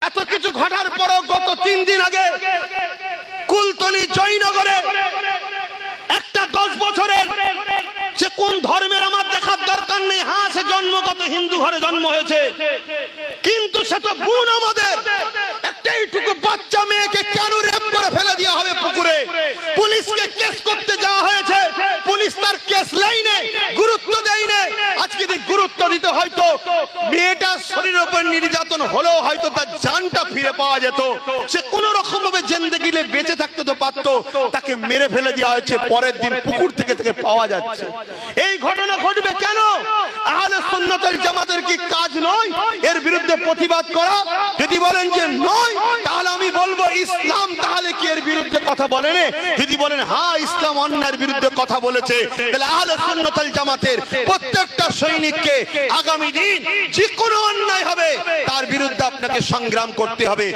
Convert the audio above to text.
এত কিছু ঘটার পরও গত 3 দিন আগে কুলতলি জয়নগরে একটা 10 বছরের, সে কোন ধর্মের আমার দেখার দরকার নেই, হ্যাঁ সে জন্মগত হিন্দু ঘরে জন্ম হয়েছে, কিন্তু সে তো বোন আমাদের। একটা এইটুকু বাচ্চা মেয়েকে কেন রেপ করে ফেলে দেওয়া হবে পুকুরে? পুলিশকে কেস করতে যাওয়া হয়েছে, পুলিশ তার কেস লাইনে গুরুত্ব দেয়নি। আজকে যদি গুরুত্ব দিতে হয়তো মেয়েটার শরীরের উপর নির্যাতন হলেও হয়তো তার জানটা ফিরে পাওয়া যেত, সে কোন রকম ভাবে জিন্দেগিতে বেঁচে থাকতে তো পারতো। তাকে মেরে ফেলে দেওয়া হয়েছে, পরের দিন পুকুর থেকে পাওয়া যাচ্ছে। এই ঘটনা ঘটবে কেন? আহলে সুন্নাত ওয়াল জামাতের কি কাজ নয় এর বিরুদ্ধে প্রতিবাদ করা? যদি বলেন যে নয়, তাহলে আমি বলবো ইসলাম তাহলে কি এর বিরুদ্ধে কথা বলেন? যদি বলেন হ্যাঁ ইসলাম অন্যায়ের বিরুদ্ধে কথা বলেছে, তাহলে আহলে সুন্নাত ওয়াল জামাতের প্রত্যেকটা সৈনিককে আগামী দিন যে কোনো অন্যায় হবে তার বিরুদ্ধে আপনাকে সংগ্রাম করতে হবে।